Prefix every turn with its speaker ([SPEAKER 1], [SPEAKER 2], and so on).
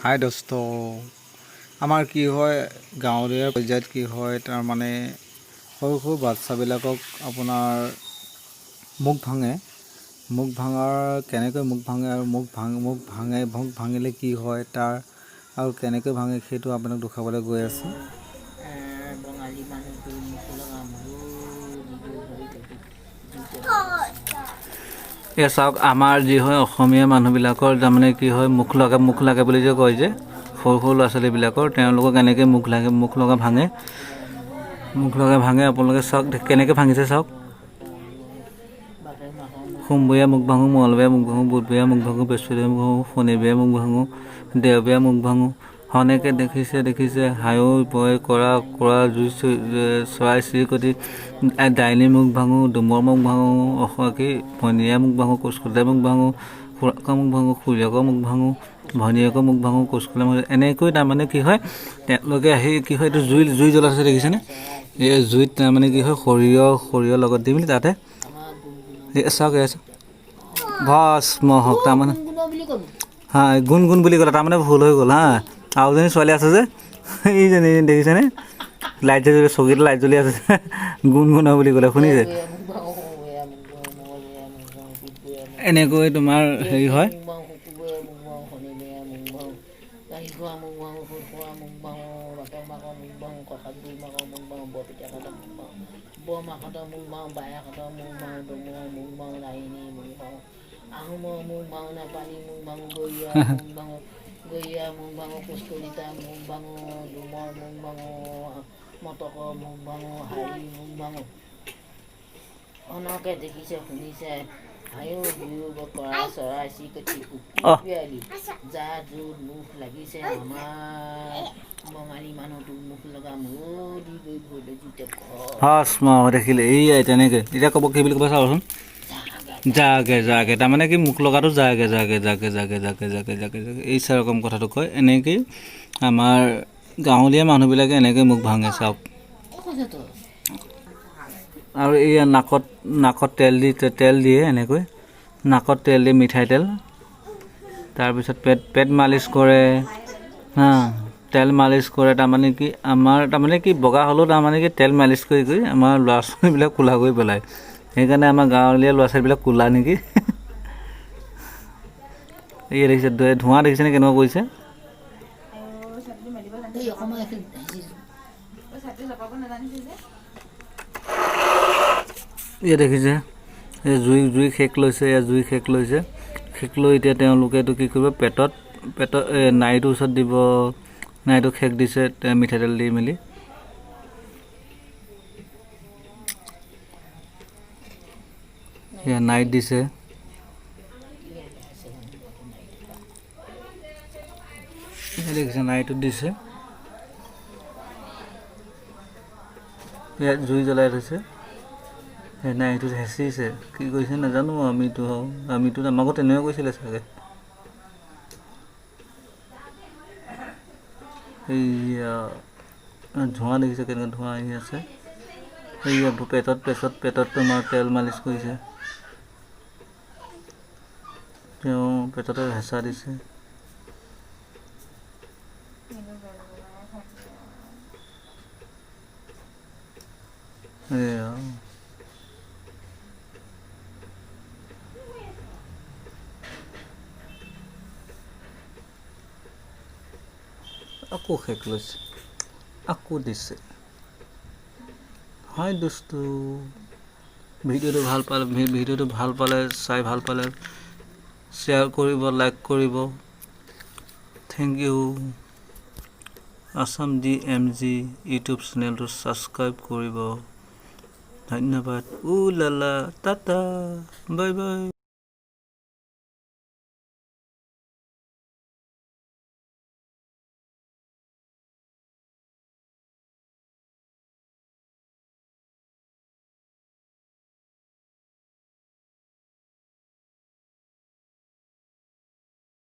[SPEAKER 1] হাই দোস্ত, আমাৰ কি হয় গাঁৱলীয়া পৰ্যায়ত কি হয় তাৰমানে সৰু সৰু বাচ্চাবিলাকক আপোনাৰ মুখ ভাঙাৰ কেনেকৈ মুখ ভাঙে আৰু মুখ ভাঙিলে কি হয় তাৰ আৰু কেনেকৈ ভাঙে সেইটো আপোনাক দেখুৱাবলৈ গৈ আছোঁ।
[SPEAKER 2] বঙালী মানুহটো মুখ লগা
[SPEAKER 3] এয়া চাওক, আমাৰ যি হয় অসমীয়া মানুহবিলাকৰ তাৰমানে কি হয় মুখ লাগে বুলি যে কয় যে সৰু সৰু ল'ৰা ছোৱালীবিলাকৰ, তেওঁলোকক এনেকৈ মুখ লগা ভাঙে আপোনালোকে চাওক কেনেকৈ ভাঙিছে চাওক। সোমবৰীয়া মুখ ভাঙোঁ, মঙলবৰীয়া মুখ ভাঙোঁ, বুধবৰীয়া মুখ ভাঙোঁ, বৃহস্পতিবাৰে মুখ ভাঙোঁ, শনিবাৰে মুখ ভাঙোঁ, দেওবৰীয়া মুখ ভাঙোঁ। সেনেকৈ দেখিছে হায়ো বয় কৰা জুই চৰাই চিৰিকটি দাইনী মুখ ভাঙোঁ, ডুমৰ মুখ ভাঙোঁ, ভনীয়া মুখ ভাঙোঁ, কোচকলীয়া মুখ ভাঙোঁ, খুৰাকৰ মুখ ভাঙোঁ, খুৰীয়েকৰ মুখ ভাঙোঁ, ভনীয়েকৰ মুখ ভাঙোঁ, কোচকলীয়া মুখ, এনেকৈ তাৰমানে কি হয় তেওঁলোকে আহি কি হয় এইটো জুই জ্বলাইছে দেখিছেনে? এই জুইত তাৰমানে কি হয় সৰিয়হ লগত দি মেলি তাতে চাওক ভস্ম হওক তাৰমানে গুণ বুলি ক'লে তাৰমানে ভুল হৈ গ'ল হা। আৰু এজনী ছোৱালী আছে যে এইজনী দেখিছেনে, লাইট জ্বলি চকীত লাইট জ্বলি আছে গুণ বুলি ক'লে শুনিছে? এনেকৈ তোমাৰ হেৰি হয়।
[SPEAKER 2] বৰমাহঁতৰ মুখ ভাঙো, বায়েকহঁতৰ মুখ ভাঙো, ডুমৰ মুখ ভাঙো, লাহিনী মুখ ভাঙো, আহোমৰ মুখ ভাঙো, নেপালী মুখ ভাঙো, গৰীয়া মুখ ভাঙো, কোচকলিতা মুখ ভাঙো, ডুমৰ মুখ ভাঙো, মটকৰ মুখ ভাঙো, হাড়ি মুখ ভাঙো। অনকে দেখিছে শুনিছে হায়ো বিয়োগ কৰা চৰাই চিৰিকটি কুকুৰালি যা য'ত মুখ লাগিছে আমাৰ বঙালী মানুহটো মুখ লগা মৰি গৈ ভৰিলে জুইতে
[SPEAKER 3] দেখিলে এইয়াই তেনেকৈ এতিয়া ক'ব কি বুলি ক'ব চাবচোন, জাগে তাৰমানে কি মুখ লগাটো জাগে এই চাৰকম কথাটো কয়। এনেকৈ আমাৰ গাঁৱলীয়া মানুহবিলাকে এনেকৈ মুখ ভাঙে চাওক। আৰু এই নাকত তেল দিয়ে এনেকৈ নাকত তেল দিয়ে, মিঠাই তেল। তাৰপিছত পেট মালিচ কৰে হা, তেল মালিচ কৰে। তাৰমানে কি বগা হ'লেও তাৰমানে কি তেল মালিচ কৰি আমাৰ ল'ৰা ছোৱালীবিলাক কোলা কৰি পেলায়। সেইকাৰণে আমাৰ গাঁৱলীয়া ল'ৰা ছোৱালীবিলাক কোলা নেকি। এই দেখিছে ধোঁৱা দেখিছেনে কেনেকুৱা কৰিছে? এয়া দেখিছে এই জুই শেষ লৈছে, শেষ লৈ এতিয়া তেওঁলোকে এইটো কি কৰিব, পেটত নাড়ীটোৰ ওচৰত দিব। নাড়ীটো শেষ দিছে মিঠাতেল দি মেলি। নাড়ীত দিছে, দেখিছে নাড়ীটোত দিছে। ইয়াত জুই জ্বলাই থৈছে, সেই নাড়ীটোত হেঁচিছে। কি কৰিছে নাজানো, আমিতো আমাকো তেনেকৈ কৈছিলে চাগে। এইয়া ধোঁৱা দেখিছে কেনেকৈ ধোঁৱা আহি আছে। এইয়া পেটত তোমাৰ তেল মালিচ কৰিছে, তেওঁ পেটতে হেঁচা দিছে। এয়া আকৌ শেষ লৈছে, আকৌ দিছে। হয় দোস্তো, ভিডিঅ'টো ভাল পালে চাই ভাল পালে শ্বেয়াৰ কৰিব, লাইক কৰিব। Thank you. Assam DMG YouTube চেনেলটো ছাবস্ক্ৰাইব কৰিব। ধন্যবাদ। Lala Tata, bye bye.